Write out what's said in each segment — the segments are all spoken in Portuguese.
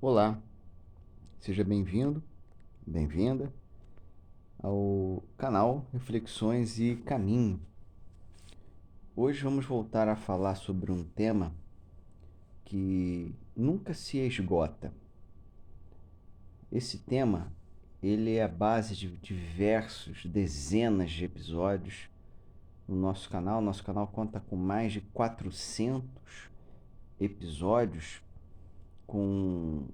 Olá, seja bem-vindo, bem-vinda ao canal Reflexões e Caminho. Hoje vamos voltar a falar sobre um tema que nunca se esgota. Esse tema, ele é a base de diversos, dezenas de episódios no nosso canal. Nosso canal conta com mais de 400 episódios com,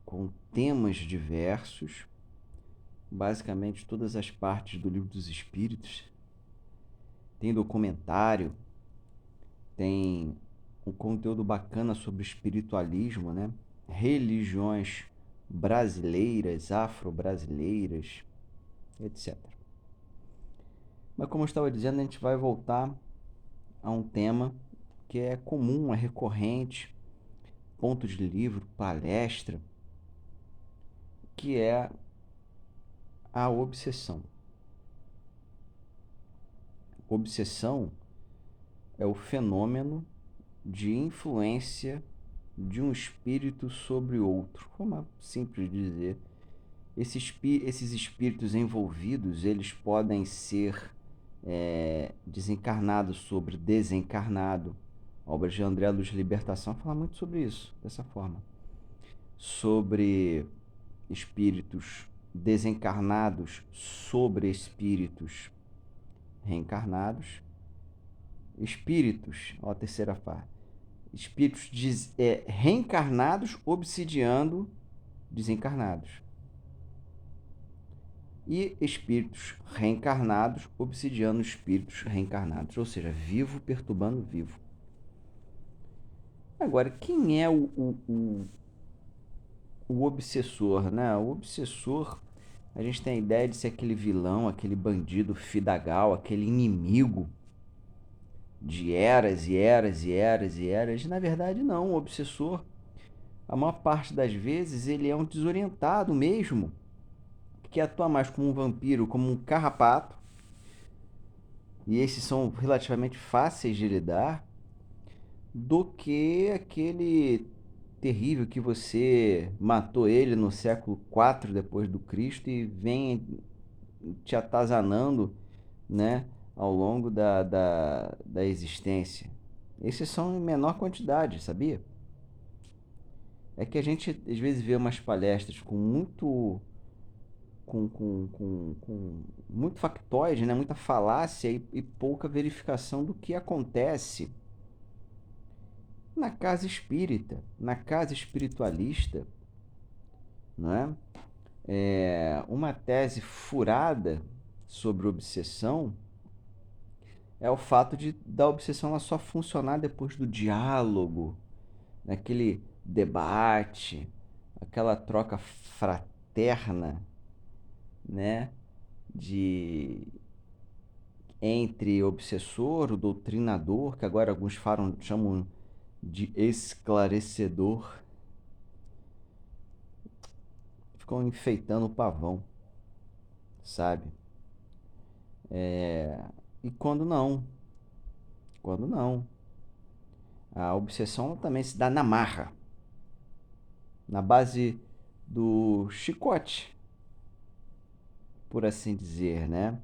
com temas diversos, basicamente todas as partes do Livro dos Espíritos. Tem documentário, tem um conteúdo bacana sobre espiritualismo, né? Religiões brasileiras, afro-brasileiras, etc. Mas como eu estava dizendo, a gente vai voltar a um tema que é comum, é recorrente, ponto de livro, palestra, que é a obsessão. Obsessão é o fenômeno de influência de um espírito sobre outro. Forma simples de dizer. Esses espíritos envolvidos, eles podem ser desencarnados sobre desencarnado. A obra de André Luiz de Libertação fala muito sobre isso, dessa forma. Sobre espíritos desencarnados sobre espíritos reencarnados. Espíritos, ó, a terceira parte. Espíritos reencarnados obsidiando desencarnados. E espíritos reencarnados obsidiando espíritos reencarnados, ou seja, vivo perturbando vivo. Agora, quem é o obsessor, né? O obsessor, a gente tem a ideia de ser aquele vilão, aquele bandido fidagal, aquele inimigo de eras e eras e eras e eras. Na verdade, não. O obsessor, a maior parte das vezes, ele é um desorientado mesmo, que atua mais como um vampiro, como um carrapato, e esses são relativamente fáceis de lidar, do que aquele terrível que você matou ele no século IV depois do Cristo e vem te atazanando, né, ao longo da existência. Esses são em menor quantidade, sabia? É que a gente às vezes vê umas palestras com muito factoide, né? Muita falácia e pouca verificação do que acontece na casa espírita, na casa espiritualista, não é? Uma tese furada sobre obsessão é o fato da obsessão ela só funcionar depois do diálogo, naquele debate, aquela troca fraterna, né, de entre obsessor, o doutrinador, que agora alguns chamam de esclarecedor, ficam enfeitando o pavão, sabe? E quando não, a obsessão também se dá na marra, na base do chicote, por assim dizer, né?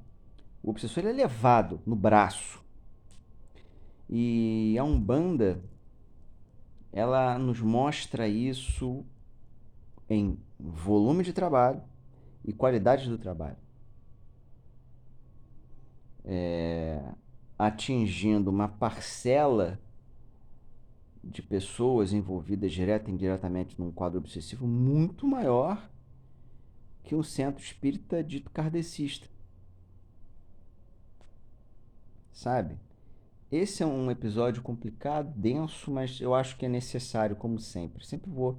O obsessor ele é levado no braço. E a Umbanda, ela nos mostra isso em volume de trabalho e qualidade do trabalho, atingindo uma parcela de pessoas envolvidas direta e indiretamente num quadro obsessivo muito maior que um centro espírita dito kardecista, sabe? Esse é um episódio complicado, denso, mas eu acho que é necessário, como sempre. Sempre vou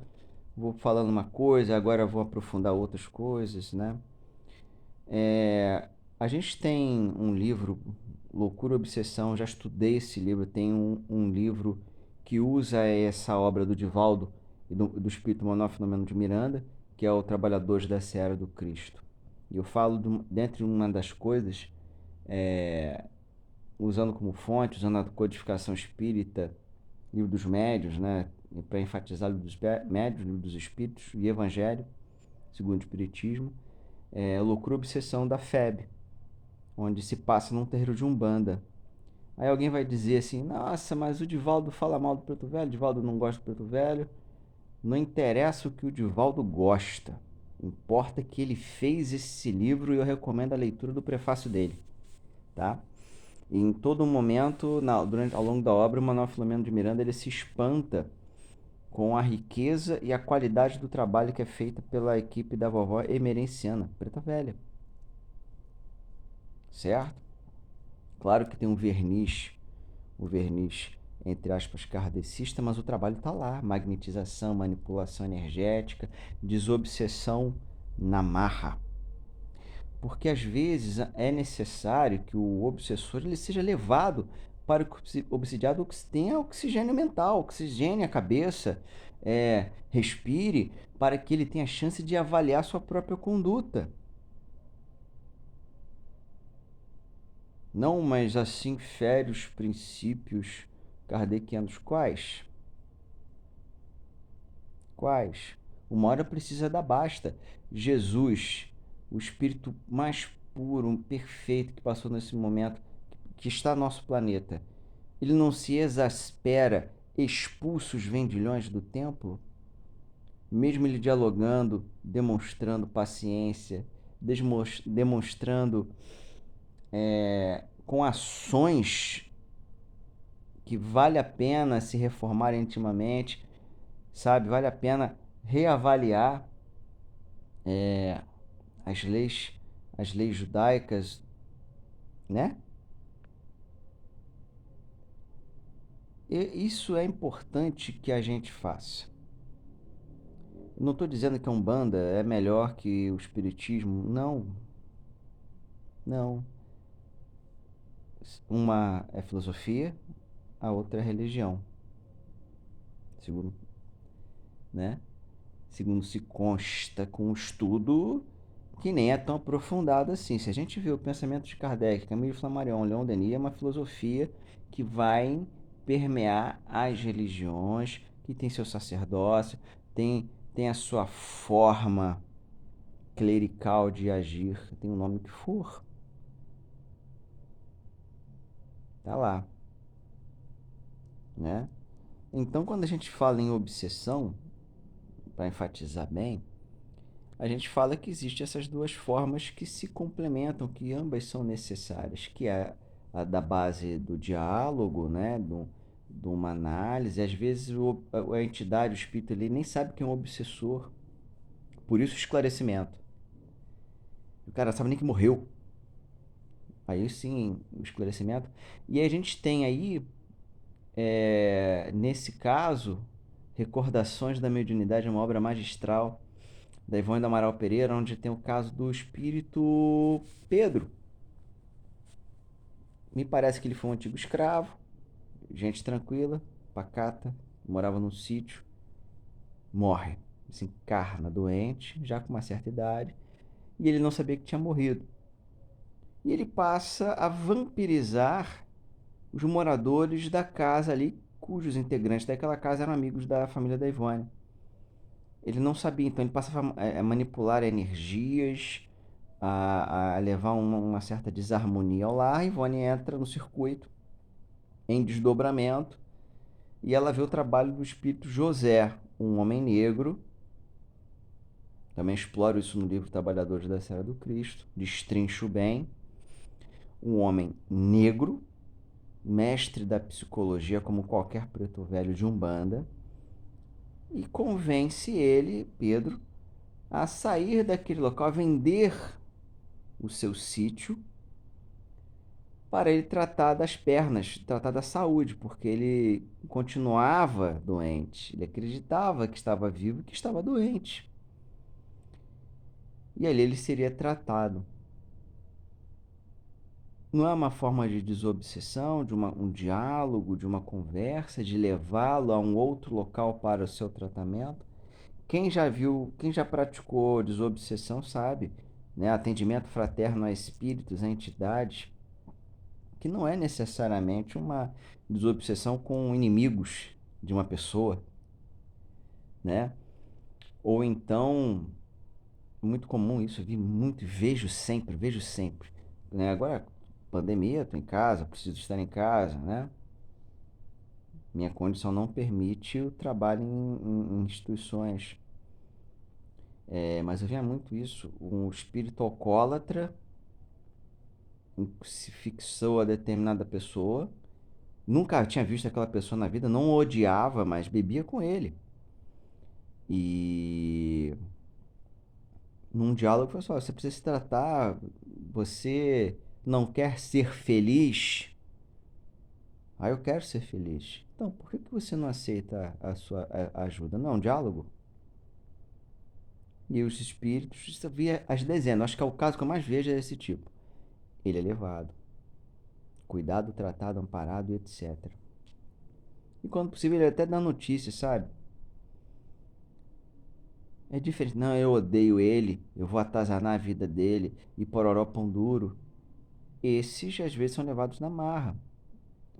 falando uma coisa, agora vou aprofundar outras coisas, né? A gente tem um livro, Loucura e Obsessão, já estudei esse livro, tem um livro que usa essa obra do Divaldo e do espírito monofenômeno de Miranda, que é o Trabalhadores da Seara do Cristo. E eu falo, dentre uma das coisas, usando como fonte, usando a codificação espírita, livro dos médiuns, né? para enfatizar o Livro dos Médiuns, o Livro dos Espíritos e Evangelho, segundo o Espiritismo, é Loucura e Obsessão da FEB, onde se passa num terreiro de Umbanda. Aí alguém vai dizer assim, nossa, mas o Divaldo fala mal do Preto Velho, o Divaldo não gosta do Preto Velho. Não interessa o que o Divaldo gosta, importa que ele fez esse livro e eu recomendo a leitura do prefácio dele, tá? E em todo momento, ao longo da obra, o Manuel Filomeno de Miranda ele se espanta com a riqueza e a qualidade do trabalho que é feito pela equipe da vovó emerenciana, Preta Velha, certo? Claro que tem o verniz, entre aspas, kardecista, mas o trabalho está lá. Magnetização, manipulação energética, desobsessão na marra. Porque às vezes é necessário que o obsessor ele seja levado para o obsidiado tenha oxigênio mental, oxigênio a cabeça, respire, para que ele tenha chance de avaliar sua própria conduta. Não, mas assim fere os princípios kardecianos. Quais? Quais? Uma hora precisa dar basta. Jesus, o espírito mais puro, perfeito que passou nesse momento, que está no nosso planeta, ele não se exaspera, expulsa os vendilhões do templo? Mesmo ele dialogando, demonstrando paciência, demonstrando com ações que vale a pena se reformar intimamente, sabe? Vale a pena reavaliar as leis, as leis judaicas, né? E isso é importante que a gente faça. Não estou dizendo que a Umbanda é melhor que o Espiritismo, não, não. Uma é filosofia, a outra é religião, segundo, né? Segundo se consta com um estudo que nem é tão aprofundado assim. Se a gente vê o pensamento de Kardec, Camille Flammarion, Leon Denis, é uma filosofia que vai permear as religiões, que tem seu sacerdócio, tem a sua forma clerical de agir, tem o nome que for, tá lá, né? Então, quando a gente fala em obsessão, para enfatizar bem, a gente fala que existem essas duas formas que se complementam, que ambas são necessárias, que é a da base do diálogo, né, de uma análise. Às vezes a entidade, o espírito, ele nem sabe quem é um obsessor, por isso o esclarecimento. O cara não sabe nem que morreu. Aí sim, o esclarecimento. E a gente tem aí, nesse caso, Recordações da Mediunidade, uma obra magistral da Ivone do Amaral Pereira, onde tem o caso do espírito Pedro. Me parece que ele foi um antigo escravo, gente tranquila, pacata, morava num sítio, morre, se encarna doente, já com uma certa idade, e ele não sabia que tinha morrido. E ele passa a vampirizar os moradores da casa ali, cujos integrantes daquela casa eram amigos da família da Ivone. Ele não sabia, então ele passa a manipular energias, a levar uma certa desarmonia ao lar. A Ivone entra no circuito em desdobramento e ela vê o trabalho do espírito José, um homem negro. Também exploro isso no livro Trabalhadores da Serra do Cristo, destrincho bem. Um homem negro, mestre da psicologia, como qualquer preto velho de Umbanda, e convence ele, Pedro, a sair daquele local, a vender o seu sítio para ele tratar das pernas, tratar da saúde, porque ele continuava doente, ele acreditava que estava vivo e que estava doente. E ali ele seria tratado. Não é uma forma de desobsessão, de um diálogo, de uma conversa, de levá-lo a um outro local para o seu tratamento? Quem já viu, quem já praticou desobsessão sabe, né? Atendimento fraterno a espíritos, a entidades, que não é necessariamente uma desobsessão com inimigos de uma pessoa. né? Ou então, muito comum isso, eu vi muito, vejo sempre, né? Agora, pandemia, tô em casa, preciso estar em casa, né? Minha condição não permite o trabalho em instituições. Mas eu via muito isso, um espírito alcoólatra se fixou a determinada pessoa, nunca tinha visto aquela pessoa na vida, não o odiava, mas bebia com ele. E num diálogo foi só, você precisa se tratar, você não quer ser feliz? Ah, eu quero ser feliz. Então, por que você não aceita a sua ajuda? Não, é um diálogo. E os espíritos, isso eu via as dezenas. Acho que é o caso que eu mais vejo é desse tipo. Ele é levado, cuidado, tratado, amparado e etc. E quando possível, ele até dá notícia, sabe? É diferente. Não, eu odeio ele, eu vou atazanar a vida dele e pororó pão duro. Esses às vezes são levados na marra,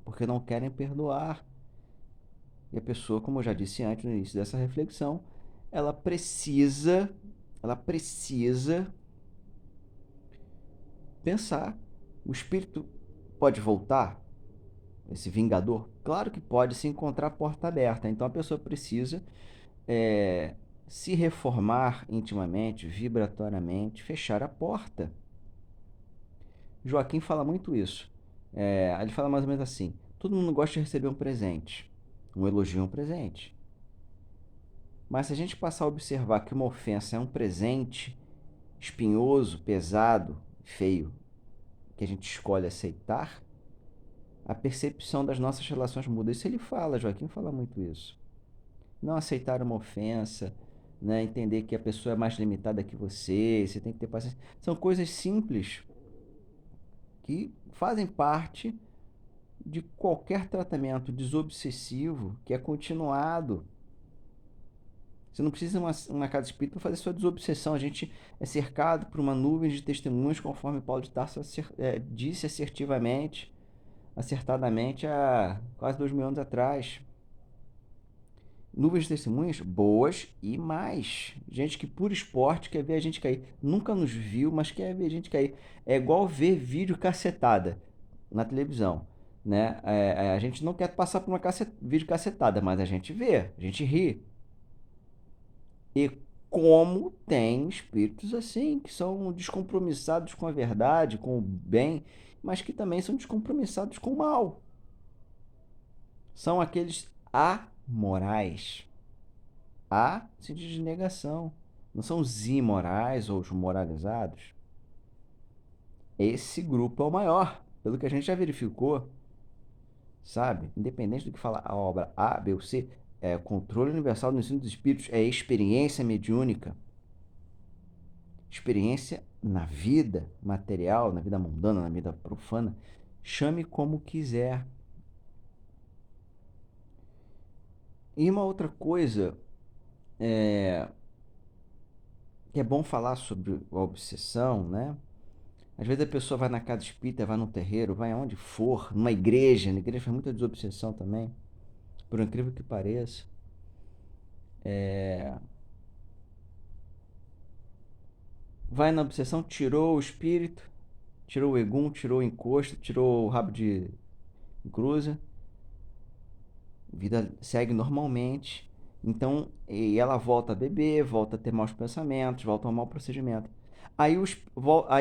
porque não querem perdoar. E a pessoa, como eu já disse antes no início dessa reflexão, ela precisa, ela precisa pensar. O espírito pode voltar, esse vingador? Claro que pode, se encontrar a porta aberta. Então a pessoa precisa é, se reformar intimamente, vibratoriamente, fechar a porta. Joaquim fala muito isso. Ele fala mais ou menos assim: todo mundo gosta de receber um presente, um elogio é um presente. Mas se a gente passar a observar que uma ofensa é um presente espinhoso, pesado, feio, que a gente escolhe aceitar, a percepção das nossas relações muda. Isso ele fala, Joaquim fala muito isso. Não aceitar uma ofensa, né? Entender que a pessoa é mais limitada que você tem que ter paciência. São coisas simples que fazem parte de qualquer tratamento desobsessivo que é continuado. Você não precisa de uma casa espírita para fazer sua desobsessão. A gente é cercado por uma nuvem de testemunhos, conforme Paulo de Tarso disse assertivamente, acertadamente, há quase 2000 anos atrás. Nuvens de testemunhas boas e mais. Gente que por esporte quer ver a gente cair. Nunca nos viu, mas quer ver a gente cair. É igual ver vídeo cacetada na televisão. Né? A gente não quer passar por uma vídeo cacetada, mas a gente vê, a gente ri. E como tem espíritos assim, que são descompromissados com a verdade, com o bem, mas que também são descompromissados com o mal. São aqueles amorais. A sentido de negação. Não são os imorais ou os moralizados. Esse grupo é o maior, pelo que a gente já verificou, sabe? Independente do que fala a obra A, B ou C, controle universal do ensino dos espíritos, é experiência mediúnica. Experiência na vida material, na vida mundana, na vida profana. Chame como quiser. E uma outra coisa que é bom falar sobre a obsessão, né? Às vezes a pessoa vai na casa espírita, vai no terreiro, vai aonde for, numa igreja. Na igreja faz muita desobsessão também, por incrível que pareça. Vai na obsessão, tirou o espírito, tirou o egum, tirou o encosto, tirou o rabo de cruza, a vida segue normalmente. Então, e ela volta a beber, volta a ter maus pensamentos, volta ao mau procedimento. Aí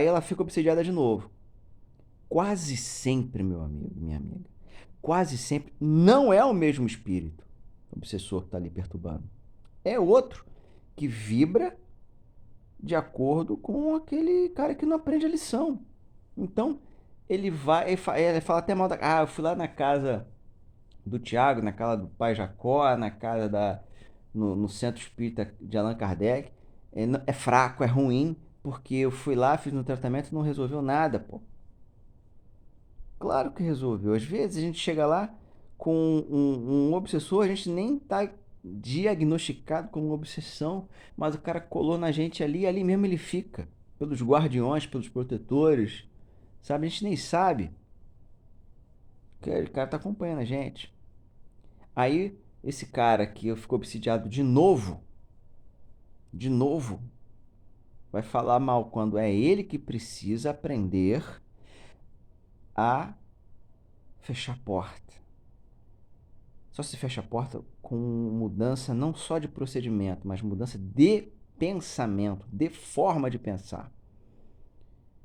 ela fica obsediada de novo. Quase sempre, meu amigo, minha amiga, quase sempre não é o mesmo espírito obsessor que está ali perturbando. É outro que vibra de acordo com aquele cara que não aprende a lição. Então, ele fala até mal da. Ah, eu fui lá na casa do Tiago, na casa do pai Jacó, na casa no centro espírita de Allan Kardec. É fraco, é ruim, porque eu fui lá, fiz um tratamento e não resolveu nada, pô. Claro que resolveu. Às vezes a gente chega lá com um obsessor, a gente nem tá diagnosticado como obsessão, mas o cara colou na gente ali, e ali mesmo ele fica, pelos guardiões, pelos protetores, sabe? A gente nem sabe que o cara tá acompanhando a gente. Aí esse cara que ficou obsidiado de novo, vai falar mal quando é ele que precisa aprender a fechar a porta. Só se fecha a porta com mudança não só de procedimento, mas mudança de pensamento, de forma de pensar.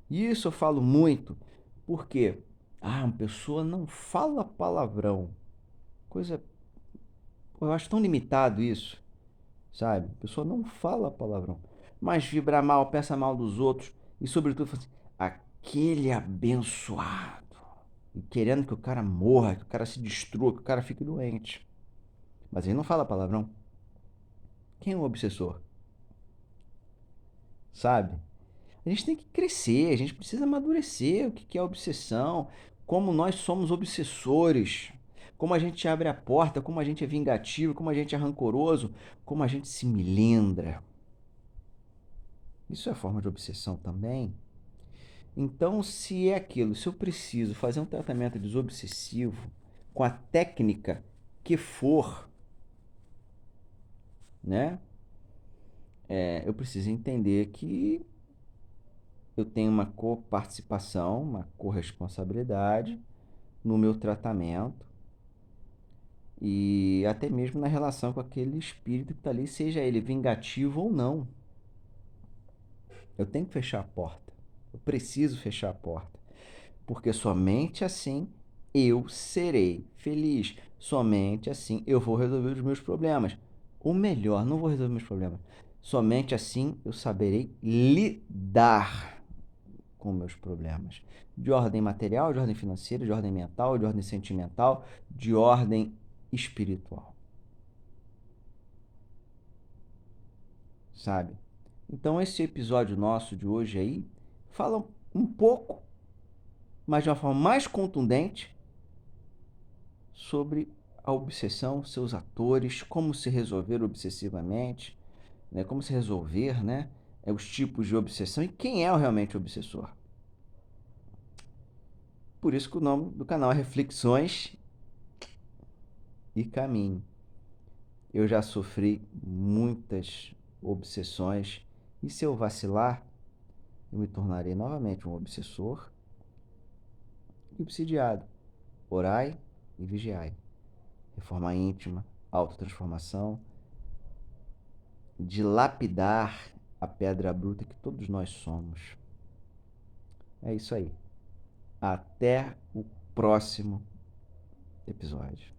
E isso eu falo muito porque uma pessoa não fala palavrão. Coisa, eu acho tão limitado isso, sabe? A pessoa não fala palavrão, mas vibra mal, pensa mal dos outros e sobretudo fala assim, aquele abençoado. E querendo que o cara morra, que o cara se destrua, que o cara fique doente. Mas ele não fala palavrão. Quem é o obsessor? Sabe? A gente tem que crescer, a gente precisa amadurecer o que é obsessão, como nós somos obsessores, como a gente abre a porta, como a gente é vingativo, como a gente é rancoroso, como a gente se milindra. Isso é forma de obsessão também. Então, se é aquilo, se eu preciso fazer um tratamento desobsessivo com a técnica que for, né? Eu preciso entender que eu tenho uma coparticipação, uma corresponsabilidade no meu tratamento e até mesmo na relação com aquele espírito que está ali, seja ele vingativo ou não. Eu tenho que fechar a porta. Eu preciso fechar a porta. Porque somente assim eu serei feliz. Somente assim eu vou resolver os meus problemas. Ou melhor, não vou resolver meus problemas. Somente assim eu saberei lidar com meus problemas. De ordem material, de ordem financeira, de ordem mental, de ordem sentimental, de ordem espiritual. Sabe? Então esse episódio nosso de hoje aí fala um pouco, mas de uma forma mais contundente, sobre a obsessão, seus atores, como se resolver obsessivamente, né? Como se resolver, né? Os tipos de obsessão e quem é realmente o obsessor. Por isso que o nome do canal é Reflexões e Caminho. Eu já sofri muitas obsessões e se eu vacilar, eu me tornarei novamente um obsessor e obsidiado. Orai e vigiai. Reforma íntima, autotransformação, dilapidar a pedra bruta que todos nós somos. É isso aí. Até o próximo episódio.